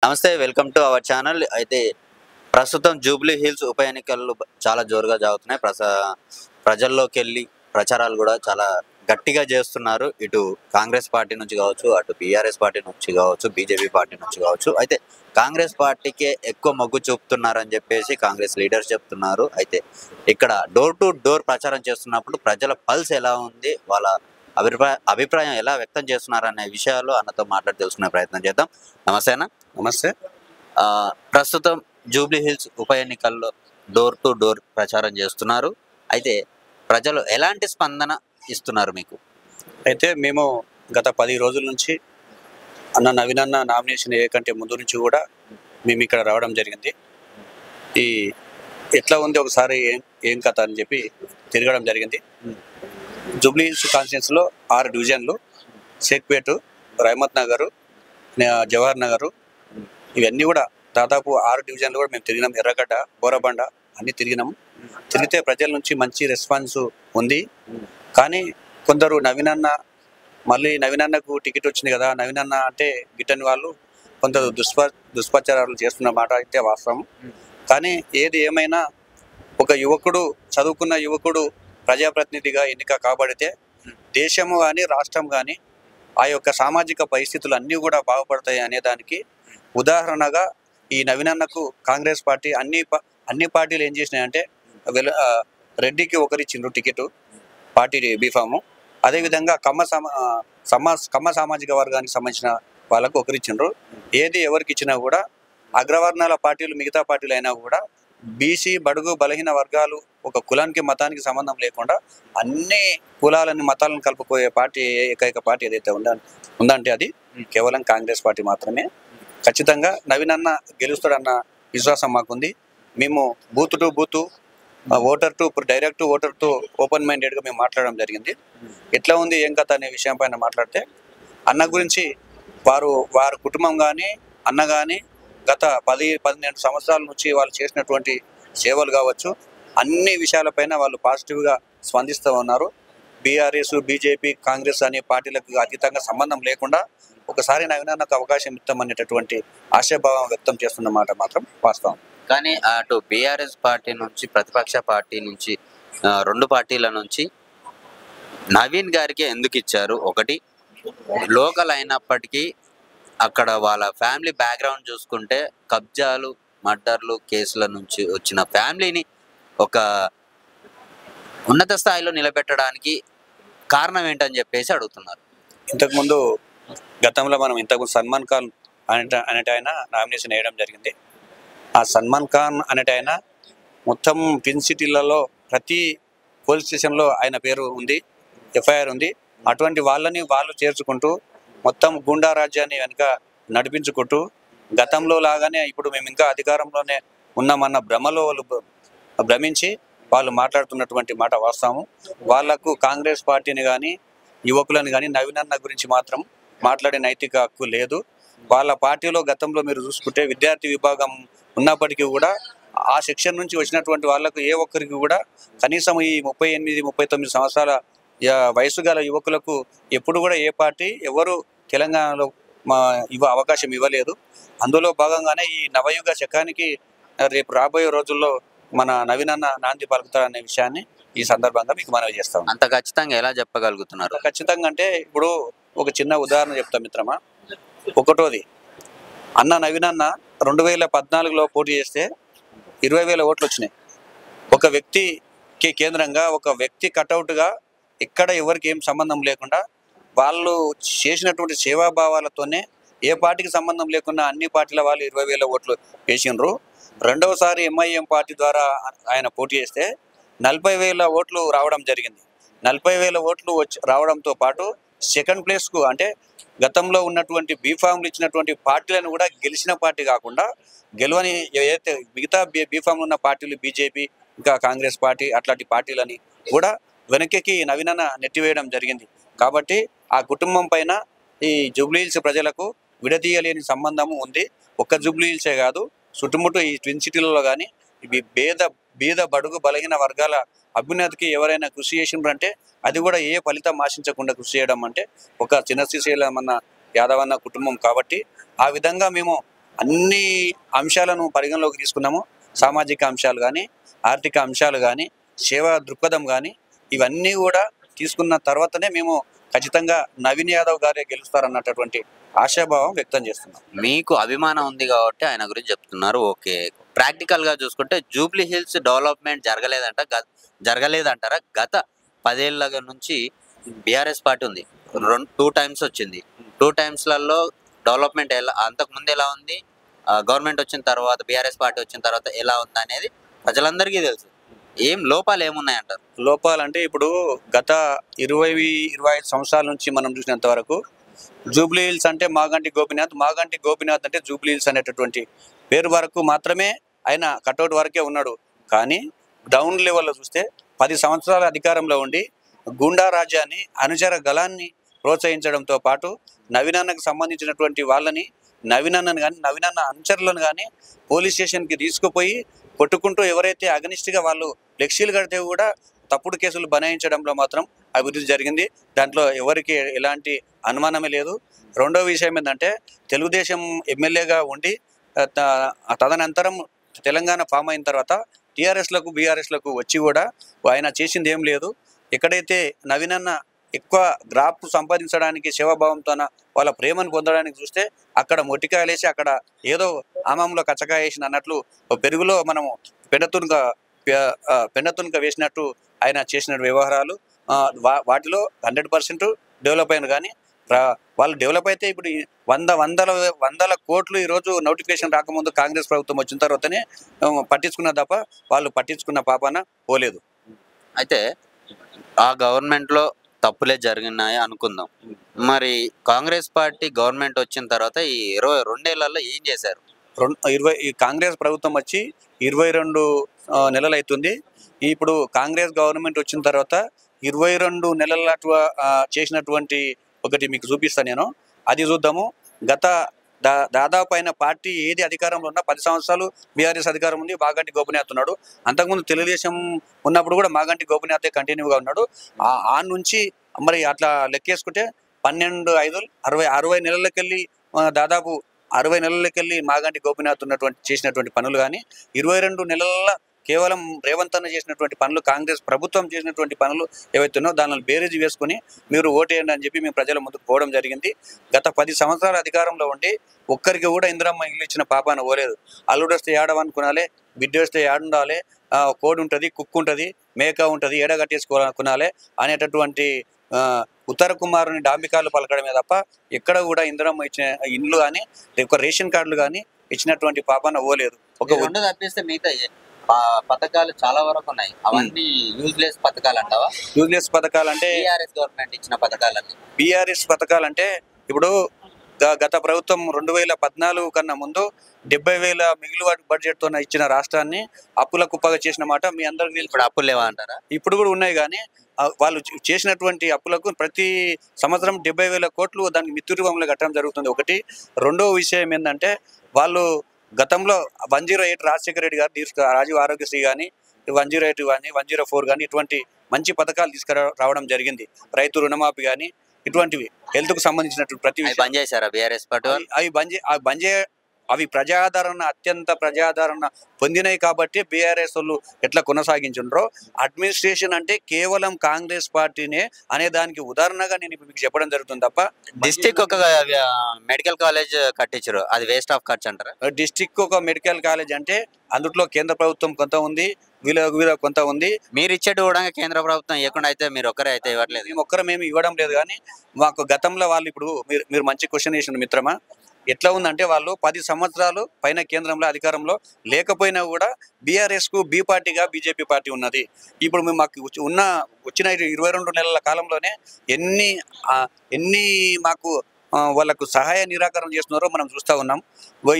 నమస్తే, welcome to our channel. అయితే ప్రస్తుతం జూబ్లీ హిల్స్ ఉప ఎన్నికలు చాలా జోరుగా జరుగుతున్నాయి. ప్రజల్లోకి వెళ్ళి ప్రచారాలు కూడా చాలా గట్టిగా చేస్తున్నారు. ఇటు కాంగ్రెస్ పార్టీ నుంచి కావచ్చు, అటు బీఆర్ఎస్ పార్టీ నుంచి కావచ్చు, బీజేపీ పార్టీ నుంచి కావచ్చు. అయితే కాంగ్రెస్ పార్టీకే ఎక్కువ మొగ్గు చూపుతున్నారని చెప్పేసి కాంగ్రెస్ లీడర్స్ చెప్తున్నారు. అయితే ఇక్కడ డోర్ టు డోర్ ప్రచారం చేస్తున్నప్పుడు ప్రజల పల్స్ ఎలా ఉంది, వాళ్ళ అభిప్రాయం ఎలా వ్యక్తం చేస్తున్నారు అనే విషయాలు అన్నతో మాట్లాడి తెలుసుకునే ప్రయత్నం చేద్దాం. నమస్తే అన్న. నమస్తే. ప్రస్తుతం జూబ్లీ హిల్స్ ఉప ఎన్నికల్లో డోర్ టు డోర్ ప్రచారం చేస్తున్నారు. అయితే ప్రజలు ఎలాంటి స్పందన ఇస్తున్నారు మీకు? అయితే మేము గత 10 రోజుల నుంచి అన్న నవీన్ అన్న నామినేషన్ కంటే ముందు నుంచి కూడా మేము ఇక్కడ రావడం జరిగింది. ఈ ఎట్లా ఉంది ఒకసారి ఏం కథ అని చెప్పి తిరగడం జరిగింది. జూబ్లీ హిల్స్ కాన్స్టిట్యున్సీలో 6 డివిజన్లు, షేక్పేట్, రహమత్ నగర్, జవహర్ నగర్, ఇవన్నీ కూడా దాదాపు 6 డివిజన్లు కూడా మేము తిరిగినాం. ఎర్రగడ్డ, బోరబండ అన్నీ తిరిగినాము. తిరిగితే ప్రజల నుంచి మంచి రెస్పాన్స్ ఉంది. కానీ కొందరు నవీన్ అన్నకు టికెట్ వచ్చింది కదా, నవీన్ అన్న అంటే గిట్టని వాళ్ళు కొందరు దుష్ప్రచారాలు చేస్తున్న మాట అయితే వాస్తవం. కానీ ఏది ఏమైనా ఒక యువకుడు, చదువుకున్న యువకుడు ప్రజాప్రతినిధిగా ఎన్నిక కాబడితే దేశము కానీ రాష్ట్రం కానీ ఆ యొక్క సామాజిక పరిస్థితులు అన్నీ కూడా బాగుపడతాయి అనే దానికి ఉదాహరణగా ఈ నవీన్ అన్నకు కాంగ్రెస్ పార్టీ అన్ని పార్టీలు ఏం చేసినాయంటే రెడ్డికి ఒకరిచ్చిండ్రు టికెట్, పార్టీ బీఫాము. అదేవిధంగా కమ్మ సామాజిక వర్గానికి సంబంధించిన వాళ్ళకు ఒకరిచ్చిండ్రు. ఏది ఎవరికి ఇచ్చినా కూడా అగ్రవర్ణాల పార్టీలు, మిగతా పార్టీలు అయినా కూడా బీసీ, బడుగు, బలహీన వర్గాలు ఒక కులానికి మతానికి సంబంధం లేకుండా అన్ని కులాలని మతాలను కలుపుకోయే పార్టీ, ఏకైక పార్టీ ఏదైతే ఉందంటే అది కేవలం కాంగ్రెస్ పార్టీ మాత్రమే. ఖచ్చితంగా నవీన్ అన్న గెలుస్తాడన్న విశ్వాసం మాకుంది. మేము బూత్ టు బూత్, డైరెక్ట్ ఓటర్తో ఓపెన్ మైండెడ్గా మేము మాట్లాడడం జరిగింది. ఎట్లా ఉంది ఏం కథ అనే విషయం పైన మాట్లాడితే అన్న గురించి వారి కుటుంబం కానీ అన్న కానీ గత 10-12 సంవత్సరాల నుంచి వాళ్ళు చేసినటువంటి సేవలు కావచ్చు, అన్ని విషయాలపైన వాళ్ళు పాజిటివ్గా స్పందిస్తూ ఉన్నారు. బీఆర్ఎస్, బీజేపీ, కాంగ్రెస్ అనే పార్టీలకు అతీతంగా సంబంధం లేకుండా ఒకసారి నవీన్ అన్నకు అవకాశం ఇస్తామనేటటువంటి ఆశాభావం వ్యక్తం చేస్తున్నమాట మాత్రం వాస్తవం. కానీ అటు బీఆర్ఎస్ పార్టీ నుంచి, ప్రతిపక్ష పార్టీ నుంచి, 2 పార్టీల నుంచి నవీన్ గారికి ఎందుకు ఇచ్చారు? ఒకటి, లోకల్ అయినప్పటికీ అక్కడ వాళ్ళ ఫ్యామిలీ బ్యాక్గ్రౌండ్ చూసుకుంటే కబ్జాలు, మర్డర్లు కేసుల నుంచి వచ్చిన ఫ్యామిలీని ఒక ఉన్నత స్థాయిలో నిలబెట్టడానికి కారణం ఏంటని చెప్పేసి అడుగుతున్నారు. గతంలో మనం సల్మాన్ ఖాన్ అనేట ఆయన నామినేషన్ వేయడం జరిగింది. ఆ సల్మాన్ ఖాన్ అనేట ఆయన మొత్తం ట్విన్ సిటీలలో ప్రతి పోలీస్ స్టేషన్లో ఆయన పేరు ఉంది, ఎఫ్ఐఆర్ ఉంది. అటువంటి వాళ్ళు చేర్చుకుంటూ మొత్తం గూండా రాజ్యాన్ని వెనుక నడిపించుకుంటూ గతంలో లాగానే ఇప్పుడు మేము ఇంకా అధికారంలోనే ఉన్నామన్న భ్రమలో వాళ్ళు భ్రమించి వాళ్ళు మాట్లాడుతున్నటువంటి మాట వాస్తవం. వాళ్లకు కాంగ్రెస్ పార్టీని కానీ యువకులను కానీ నవీన్ అన్న గురించి మాత్రం మాట్లాడే నైతిక హక్కు లేదు. వాళ్ళ పార్టీలో గతంలో మీరు చూసుకుంటే విద్యార్థి విభాగం ఉన్నప్పటికీ కూడా ఆ సెక్షన్ నుంచి వచ్చినటువంటి వాళ్ళకు ఏ ఒక్కరికి కూడా కనీసం ఈ 38-39 సంవత్సరాల వయసు గల యువకులకు ఎప్పుడు కూడా ఏ పార్టీ ఎవరు తెలంగాణలో అవకాశం ఇవ్వలేదు. అందులో భాగంగానే ఈ నవయుగ శకానికి రేపు రాబోయే రోజుల్లో మన నవీన్ అన్న నాంది పలుకుతారనే విషయాన్ని ఈ సందర్భంగా మీకు మనవి చేస్తాం. అంత ఖచ్చితంగా ఎలా చెప్పగలుగుతున్నారు? ఖచ్చితంగా అంటే ఇప్పుడు ఒక చిన్న ఉదాహరణ చెప్తాం మిత్రమా. ఒకటోది, అన్న నవీన్ అన్న 2014లో పోటీ చేస్తే 20,000 ఓట్లు వచ్చినాయి. ఒక వ్యక్తికి కేంద్రంగా ఒక వ్యక్తి కటౌట్గా ఎక్కడ ఎవరికి ఏం సంబంధం లేకుండా వాళ్ళు చేసినటువంటి సేవాభావాలతోనే ఏ పార్టీకి సంబంధం లేకుండా అన్ని పార్టీల వాళ్ళు 20,000 ఓట్లు వేసిండ్రు. రెండవసారి ఎంఐఎం పార్టీ ద్వారా ఆయన పోటీ చేస్తే 40,000 ఓట్లు రావడం జరిగింది. 40,000 ఓట్లు రావడంతో పాటు సెకండ్ ప్లేస్కు అంటే గతంలో ఉన్నటువంటి బీఫామ్లు ఇచ్చినటువంటి పార్టీలను కూడా గెలిచిన పార్టీ కాకుండా గెలవని ఏదైతే మిగతా బీఫామ్లు ఉన్న పార్టీలు, బీజేపీ ఇంకా కాంగ్రెస్ పార్టీ అట్లాంటి పార్టీలని కూడా వెనక్కి నవీన్ అన్న నెట్టివేయడం జరిగింది. కాబట్టి ఆ కుటుంబం పైన ఈ జూబ్లీ హిల్స్ ప్రజలకు విడదీయలేని సంబంధము ఉంది. ఒక్క జూబ్లీ హిల్సే కాదు, చుట్టుముట్టు ఈ ట్విన్ సిటీలలో కానీ ఇవి బీద బడుగు బలహీన వర్గాల అభ్యున్నతికి ఎవరైనా కృషి చేసిండ్రంటే అది కూడా ఏ ఫలితం ఆశించకుండా కృషి చేయడం అంటే ఒక చిన్న శ్రీశైలం అన్న యాదవ్ అన్న కుటుంబం. కాబట్టి ఆ విధంగా మేము అన్ని అంశాలను పరిగణలోకి తీసుకున్నాము. సామాజిక అంశాలు కానీ, ఆర్థిక అంశాలు కానీ, సేవా దృక్పథం కానీ, ఇవన్నీ కూడా తీసుకున్న తర్వాతనే మేము ఖచ్చితంగా నవీన్ యాదవ్ గారే గెలుస్తారన్నటువంటి ఆశాభావం వ్యక్తం చేస్తున్నాం. మీకు అభిమానం ఉంది కాబట్టి ఆయన గురించి చెప్తున్నారు. ఓకే, ప్రాక్టికల్ గా చూసుకుంటే జూబ్లీ హిల్స్ డెవలప్మెంట్ జరగలేదంటారా? గత 10 ఏళ్ల నుంచి బీఆర్ఎస్ పార్టీ ఉంది, 2 టైమ్స్ వచ్చింది. 2 టైమ్స్లలో డెవలప్మెంట్ అంతకు ముందు ఎలా ఉంది, గవర్నమెంట్ వచ్చిన తర్వాత, బీఆర్ఎస్ పార్టీ వచ్చిన తర్వాత ఎలా ఉంది అనేది ప్రజలందరికీ తెలుసు. లోపాలు ఏమున్నాయంటారు? లోపాలంటే ఇప్పుడు గత 20-25 సంవత్సరాల నుంచి మనం చూసినంత వరకు జూబ్లీ హిల్స్ అంటే మాగంటి గోపినాథ్ అంటే జూబ్లీ హిల్స్ అనేటటువంటి పేరు వరకు మాత్రమే ఆయన కటౌట్ వరకే ఉన్నాడు. కానీ డౌన్ లెవెల్లో చూస్తే 10 సంవత్సరాల అధికారంలో ఉండి గూండా రాజ్యాన్ని, అనుచర గలాన్ని ప్రోత్సహించడంతో పాటు నవీనన్నకు సంబంధించినటువంటి వాళ్ళని, నవీనన్నను కానీ, నవీనన్న అనుచరులను కానీ పోలీస్ స్టేషన్కి తీసుకుపోయి కొట్టుకుంటూ ఎవరైతే అగనిస్ట్గా వాళ్ళు ఫ్లెక్సీలు కడితే కూడా తప్పుడు కేసులు బనాయించడంలో మాత్రం అభివృద్ధి జరిగింది. దాంట్లో ఎవరికి ఎలాంటి అనుమానమే లేదు. రెండో విషయం ఏంటంటే తెలుగుదేశం ఎమ్మెల్యేగా ఉండి తదనంతరం తెలంగాణ ఫామ్ అయిన తర్వాత టీఆర్ఎస్లకు బీఆర్ఎస్లకు వచ్చి కూడా ఆయన చేసింది ఏం లేదు. ఎక్కడైతే నవీనన్న ఎక్కువ గ్రాఫ్ సంపాదించడానికి సేవాభావంతో వాళ్ళ ప్రేమను పొందడానికి చూస్తే అక్కడ మొట్టికాయలేసి అక్కడ ఏదో ఆమంలో కచ్చకాయ వేసిన అన్నట్లు పెరుగులో మనము పెండతునుక వేసినట్టు ఆయన చేసిన వ్యవహారాలు వాటిలో 100% డెవలప్ అయిన. కానీ వాళ్ళు డెవలప్ అయితే ఇప్పుడు వందల కోట్లు ఈరోజు నోటిఫికేషన్ రాకముందు కాంగ్రెస్ ప్రభుత్వం వచ్చిన తర్వాతనే పట్టించుకున్న తప్ప వాళ్ళు పట్టించుకున్న పాపాన పోలేదు. అయితే ఆ గవర్నమెంట్లో తప్పులే జరిగినాయి అనుకుందాం. మరి కాంగ్రెస్ పార్టీ గవర్నమెంట్ వచ్చిన తర్వాత ఈ 22 ఏళ్లలో ఏం చేశారు? ఈ కాంగ్రెస్ ప్రభుత్వం వచ్చి 22 నెలలు అవుతుంది. ఇప్పుడు కాంగ్రెస్ గవర్నమెంట్ వచ్చిన తర్వాత 22 నెలల చేసినటువంటి ఒకటి మీకు చూపిస్తాను నేను, అది చూద్దాము. గత దాదాపు అయిన పార్టీ ఏది అధికారంలో ఉన్నా 10 సంవత్సరాలు బీఆర్ఎస్ అధికారం ఉంది, మాగంటి గోపినాథ్ ఉన్నాడు. అంతకుముందు తెలుగుదేశం ఉన్నప్పుడు కూడా మాగంటి గోపినాథే కంటిన్యూగా ఉన్నాడు. ఆ నుంచి మరి అట్లా లెక్కేసుకుంటే 60 నెలలకెళ్ళి దాదాపు 60 నెలలకెళ్ళి మాగంటి గోపినాథ్ చేసినటువంటి పనులు కానీ, 22 నెలల కేవలం రేవంత్ అన్న చేసినటువంటి పనులు, కాంగ్రెస్ ప్రభుత్వం చేసినటువంటి పనులు ఏవైతున్నాయో దానిని బేరేజ్ వేసుకుని మీరు ఓటేయండి అని చెప్పి మేము ప్రజల ముందుకు పోవడం జరిగింది. గత 10 సంవత్సరాల అధికారంలో ఉండి ఒక్కరికి కూడా ఇందిరమ్మ ఇల్లు ఇచ్చిన పాపాన పోలేదు. అల్లుడు వస్తే ఏడవనుకునాలే, బిడ్డ వస్తే ఏడుండాలి, కోడి ఉంటుంది, కుక్కు ఉంటుంది, మేక ఉంటుంది, ఏడగట్టేసుకోవాలనుకునాలే అనేటటువంటి ఉత్తర కుమారుని డాంబికాలు పలకడమే తప్ప ఎక్కడ కూడా ఇందిరమ్మ ఇచ్చిన ఇండ్లు కానీ రేషన్ కార్డులు కానీ ఇచ్చినటువంటి పాపాన పోలేదు. ఒక తప్పిస్తే మిగతా పథకాలు చాలా వరకు ఉన్నాయి, అవన్నీ యూజ్లెస్ పథకాలు అంటావా? యూజ్లెస్ పథకాలు అంటే బీఆర్ఎస్ గవర్నమెంట్ ఇచ్చిన పథకాలన్నీ. బీఆర్ఎస్ పథకాలంటే ఇప్పుడు గత ప్రభుత్వం 2014 కన్నా ముందు 70,000 మిగులు బడ్జెట్ తో ఇచ్చిన రాష్ట్రాన్ని అప్పుల కుప్పగా చేసిన మాట మీ అందరికి తెలుసు. ఇప్పుడు అప్పులు లేవా అంటారా? ఇప్పుడు కూడా ఉన్నాయి, కానీ వాళ్ళు చేసినటువంటి అప్పులకు ప్రతి సంవత్సరం 70,000 కోట్లు దానికి మిత్తురు రూపంలో కట్టడం జరుగుతుంది. ఒకటి. రెండో విషయం ఏంటంటే వాళ్ళు గతంలో 108 రాజశేఖర రెడ్డి గారు రాజీవ్ ఆరోగ్యశ్రీ కానీ, 108 కానీ, 104 కానీ ఇటువంటి మంచి పథకాలు తీసుకురావడం జరిగింది. రైతు రుణమాఫీ కానీ ఇటువంటివి హెల్త్కు సంబంధించినటువంటి ప్రతి బంద్ చేశారా బీఆర్ఎస్ పార్టీ? అవి అత్యంత ప్రజాదరణ పొందినాయి కాబట్టి బీఆర్ఎస్ వాళ్ళు ఎట్లా కొనసాగించుండ్రో, అడ్మినిస్ట్రేషన్ అంటే కేవలం కాంగ్రెస్ పార్టీనే అనే దానికి ఉదాహరణగా నేను ఇప్పుడు మీకు చెప్పడం జరుగుతుంది తప్ప. డిస్టిక్ ఒక మెడికల్ కాలేజ్ కట్టించారు, అది వేస్ట్ ఆఫ్ ఖర్చు అంటారా? డిస్టిక్ ఒక మెడికల్ కాలేజ్ అంటే అందులో కేంద్ర ప్రభుత్వం కొంత ఉంది, వీళ్ళ కొంత ఉంది. మీరు ఇచ్చేటి కూడా కేంద్ర ప్రభుత్వం ఇవ్వకుండా అయితే మీరు ఒక్కరే అయితే ఇవ్వట్లేదు. మేము ఒక్కరమేమి ఇవ్వడం లేదు, కానీ మాకు గతంలో వాళ్ళు ఇప్పుడు మీరు మంచి క్వశ్చన్ చేసిన మిత్రమా, ఎట్లా ఉందంటే వాళ్ళు 10 సంవత్సరాలు పైన కేంద్రంలో అధికారంలో లేకపోయినా కూడా బీఆర్ఎస్కు బి పార్టీగా బీజేపీ పార్టీ ఉన్నది. ఇప్పుడు మేము మాకు వచ్చిన 22 నెలల కాలంలోనే ఎన్ని మాకు వాళ్ళకు సహాయ నిరాకరణ చేస్తున్నారో మనం చూస్తూ ఉన్నాం.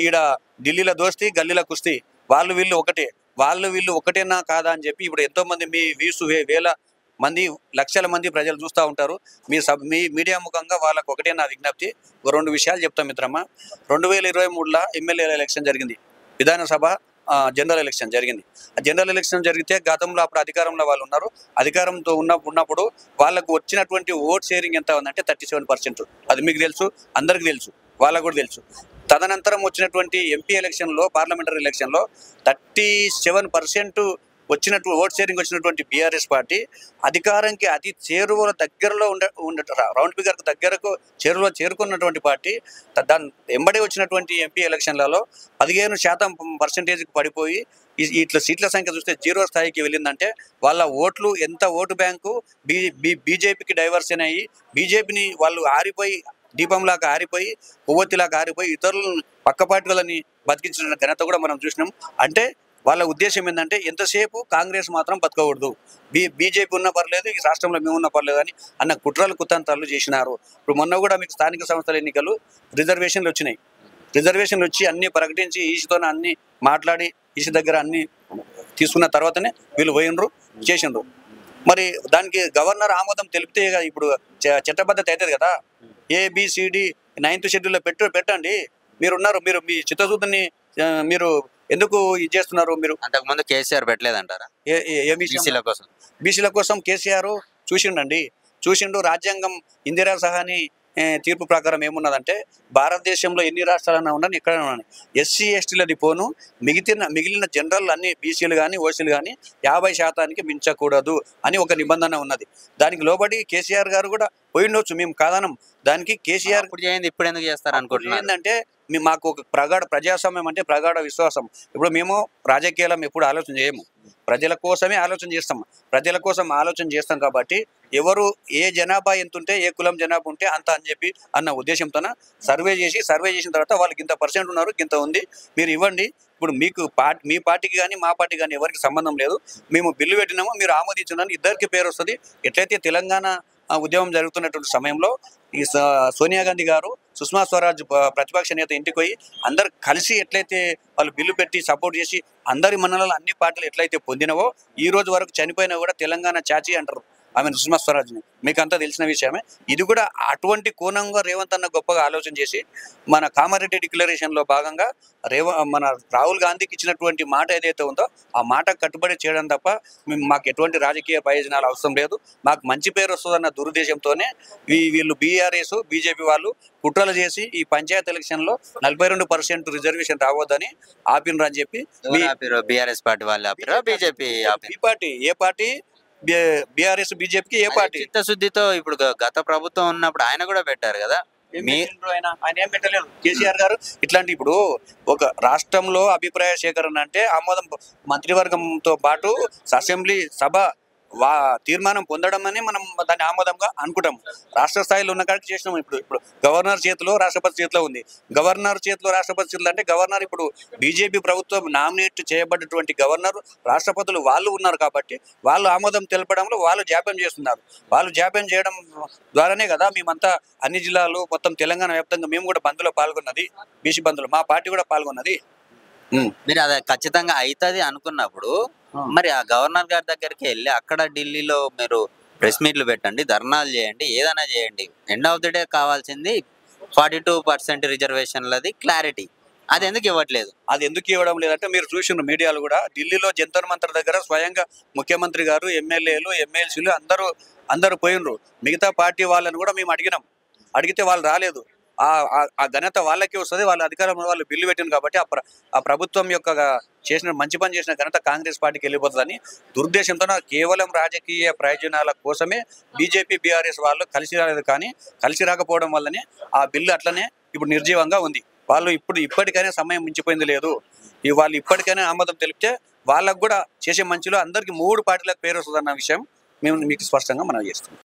ఈడ ఢిల్లీలో దోస్తీ, గల్లీలో కుస్తీ, వాళ్ళు వీళ్ళు ఒకటేనా కాదా అని చెప్పి ఇప్పుడు ఎంతోమంది మీ వ్యూస్ వేల మంది, లక్షల మంది ప్రజలు చూస్తూ ఉంటారు. మీ మీడియా ముఖంగా వాళ్ళకు ఒకటే నా విజ్ఞప్తి, 2 విషయాలు చెప్తాం మిత్రమా. 2023లో ఎమ్మెల్యేల ఎలక్షన్ జరిగింది, విధానసభ జనరల్ ఎలక్షన్ జరిగింది. ఆ జనరల్ ఎలక్షన్ జరిగితే గతంలో అప్పుడు అధికారంలో వాళ్ళు ఉన్నారు. అధికారంతో ఉన్నప్పుడు వాళ్ళకు వచ్చినటువంటి ఓట్ షేరింగ్ ఎంత ఉందంటే 37%. అది మీకు తెలుసు, అందరికి తెలుసు, వాళ్ళకు కూడా తెలుసు. తదనంతరం వచ్చినటువంటి ఎంపీ ఎలక్షన్లో, పార్లమెంటరీ ఎలక్షన్లో 37% వచ్చినట్టు ఓట్ షేరింగ్ వచ్చినటువంటి బీఆర్ఎస్ పార్టీ అధికారానికి అతి చేరువల దగ్గరలో రౌండ్ ఫిగర్కు దగ్గరకు చేరుకున్నటువంటి పార్టీ దాని వెంబడి వచ్చినటువంటి ఎంపీ ఎలక్షన్లలో 15% పడిపోయి ఇట్లా సీట్ల సంఖ్య చూస్తే 0 స్థాయికి వెళ్ళిందంటే వాళ్ళ ఓట్లు ఎంత ఓటు బ్యాంకు బీజేపీకి డైవర్షన్ అయ్యి బీజేపీని వాళ్ళు ఆరిపోయి దీపంలాగా ఆరిపోయి కొవ్వొత్తిలాగా ఆరిపోయి ఇతరులను పక్క పార్టీలని బతికించిన ఘనత కూడా మనం చూసినాం. అంటే వాళ్ళ ఉద్దేశం ఏంటంటే ఎంతసేపు కాంగ్రెస్ మాత్రం బతకకూడదు, బీజేపీ ఉన్న పర్లేదు, ఈ రాష్ట్రంలో మేము ఉన్న పర్లేదు అని అన్న కుట్రలు కుతంత్రాలు చేసినారు. ఇప్పుడు మొన్న కూడా మీకు స్థానిక సంస్థల ఎన్నికలు రిజర్వేషన్లు వచ్చినాయి. రిజర్వేషన్లు వచ్చి అన్ని ప్రకటించి ఈసీతో అన్ని మాట్లాడి ఈసీ దగ్గర అన్ని తీసుకున్న తర్వాతనే వీళ్ళు పోయినరు చేసిండ్రు. మరి దానికి గవర్నర్ ఆమోదం తెలిపితే ఇప్పుడు చట్టబద్ధత అవుతుంది కదా. ఏబిసిడి 9th షెడ్యూల్లో పెట్టండి. మీరున్నారు, మీరు మీ చిత్తశుద్ధిని మీరు ఎందుకు ఇది చేస్తున్నారు? మీరు అంతకుముందు కేసీఆర్ పెట్టలేదంటారా? బీసీల కోసం కేసీఆర్ చూసిండు. రాజ్యాంగం ఇందిరా సహాని తీర్పు ప్రకారం ఏమున్నదంటే భారతదేశంలో ఎన్ని రాష్ట్రాలన్నా ఉండని ఎక్కడైనా ఉండని ఎస్సీ ఎస్టీలది పోను మిగిలిన జనరల్ అన్ని బీసీలు కానీ ఓసీలు కానీ 50% మించకూడదు అని ఒక నిబంధన ఉన్నది. దానికి లోబడి కేసీఆర్ గారు కూడా పోయిండొచ్చు, మేము కాదనం. దానికి కేసీఆర్ ఇప్పుడు ఎందుకు చేస్తారు అనుకుంటున్నారు ఏంటంటే మాకు ఒక ప్రజాస్వామ్యం అంటే ప్రగాఢ విశ్వాసం. ఇప్పుడు మేము రాజకీయాలను ఎప్పుడు ఆలోచన చేయము, ప్రజల కోసమే ఆలోచన చేస్తాం. ప్రజల కోసం ఆలోచన చేస్తాం కాబట్టి ఎవరు ఏ జనాభా ఎంత ఉంటే, ఏ కులం జనాభా ఉంటే అంత అని చెప్పి అన్న ఉద్దేశంతో సర్వే చేసిన తర్వాత వాళ్ళకి ఇంత % ఉన్నారు, ఇంత ఉంది, మీరు ఇవ్వండి. ఇప్పుడు మీకు మీ పార్టీకి కానీ మా పార్టీకి కానీ ఎవరికి సంబంధం లేదు. మేము బిల్లు పెట్టినాము, మీరు ఆమోదించున్నాను, ఇద్దరికి పేరు వస్తుంది. ఎట్లయితే తెలంగాణ ఉద్యమం జరుగుతున్నటువంటి సమయంలో ఈ సోనియా గాంధీ గారు సుష్మా స్వరాజ్ ప్రతిపక్ష నేత ఇంటికి పోయి అందరు కలిసి ఎట్లయితే వాళ్ళు బిల్లు పెట్టి సపోర్ట్ చేసి అందరి మన్ననలు అన్ని పార్టీలు ఎట్లయితే పొందినవో ఈ రోజు వరకు చనిపోయినా కూడా తెలంగాణ చాచి అంటారు ఆమె సుష్మా స్వరాజ్ని. మీకు అంతా తెలిసిన విషయమే. ఇది కూడా అటువంటి కోణంగా రేవంత్ అన్న గొప్పగా ఆలోచన చేసి మన కామారెడ్డి డిక్లరేషన్లో భాగంగా మన రాహుల్ గాంధీకి ఇచ్చినటువంటి మాట ఏదైతే ఉందో ఆ మాట కట్టుబడి చేయడం తప్ప మాకు ఎటువంటి రాజకీయ ప్రయోజనాలు అవసరం లేదు, మాకు మంచి పేరు వస్తుందన్న దురుద్దేశంతోనే వీళ్ళు బీఆర్ఎస్ బీజేపీ వాళ్ళు కుట్రలు చేసి ఈ పంచాయత్ ఎలక్షన్లో 42% రిజర్వేషన్ రావద్దని ఆపినరు అని చెప్పి బీఆర్ఎస్ పార్టీ వాళ్ళు ఆపిరా, బీజేపీ ఏ పార్టీ బీఆర్ఎస్ బీజేపీకి ఏ పార్టీ చిత్తశుద్ధితో ఇప్పుడు గత ప్రభుత్వం ఉన్నప్పుడు ఆయన కూడా పెట్టారు కదా. ఆయన ఏం పెట్టలేదు. కేసీఆర్ గారు ఇట్లాంటి ఇప్పుడు ఒక రాష్ట్రంలో అభిప్రాయ సేకరణ అంటే ఆమోదం మంత్రివర్గంతో పాటు అసెంబ్లీ సభ తీర్మానం పొందడం అని మనం దాన్ని ఆమోదంగా అనుకుంటాము. రాష్ట్ర స్థాయిలో ఉన్న కాడికి చేసినాము. ఇప్పుడు గవర్నర్ చేతిలో రాష్ట్రపతి చేతిలో ఉంది. గవర్నర్ చేతిలో రాష్ట్రపతి చేతిలో అంటే గవర్నర్ ఇప్పుడు బీజేపీ ప్రభుత్వం నామినేట్ చేయబడ్డటువంటి గవర్నర్ రాష్ట్రపతులు వాళ్ళు ఉన్నారు కాబట్టి వాళ్ళు ఆమోదం తెలపడంలో వాళ్ళు జాప్యం చేస్తున్నారు. వాళ్ళు జాప్యం చేయడం ద్వారానే కదా మేమంతా అన్ని జిల్లాలు మొత్తం తెలంగాణ వ్యాప్తంగా మేము కూడా బంద్లో పాల్గొన్నది, బీసీ బంద్లో మా పార్టీ కూడా పాల్గొన్నది. మీరు అది ఖచ్చితంగా అవుతుంది అనుకున్నప్పుడు మరి ఆ గవర్నర్ గారి దగ్గరికి వెళ్ళి అక్కడ ఢిల్లీలో మీరు ప్రెస్ మీట్లు పెట్టండి, ధర్నాలు చేయండి, ఏదైనా చేయండి. ఎండ్ ఆఫ్ ది డే కావాల్సింది 42% రిజర్వేషన్లది క్లారిటీ. అది ఎందుకు ఇవ్వట్లేదు? అది ఎందుకు ఇవ్వడం లేదంటే మీరు చూసిన మీడియాలు కూడా ఢిల్లీలో జంతర్ మంతర్ దగ్గర స్వయంగా ముఖ్యమంత్రి గారు, ఎమ్మెల్యేలు, ఎమ్మెల్సీలు అందరూ పోయినరు. మిగతా పార్టీ వాళ్ళని కూడా మేము అడిగితే వాళ్ళు రాలేదు. ఆ ఘనత వాళ్ళకే వస్తుంది. వాళ్ళ అధికారంలో వాళ్ళు బిల్లు పెట్టింది కాబట్టి ఆ ప్రభుత్వం యొక్క చేసిన మంచి పని చేసిన ఘనత కాంగ్రెస్ పార్టీకి వెళ్ళిపోతుందని దురుద్దేశంతో కేవలం రాజకీయ ప్రయోజనాల కోసమే బీజేపీ బీఆర్ఎస్ వాళ్ళు కలిసి రాలేదు. కానీ కలిసి రాకపోవడం వల్లనే ఆ బిల్లు అట్లనే ఇప్పుడు నిర్జీవంగా ఉంది. వాళ్ళు ఇప్పటికైనా సమయం మించిపోయింది లేదు. వాళ్ళు ఇప్పటికైనా ఆమోదం తెలిపితే వాళ్ళకు కూడా చేసే మంచిలో అందరికీ 3 పార్టీలకు పేరు వస్తుందన్న విషయం మేము మీకు స్పష్టంగా మనం చేస్తున్నాం.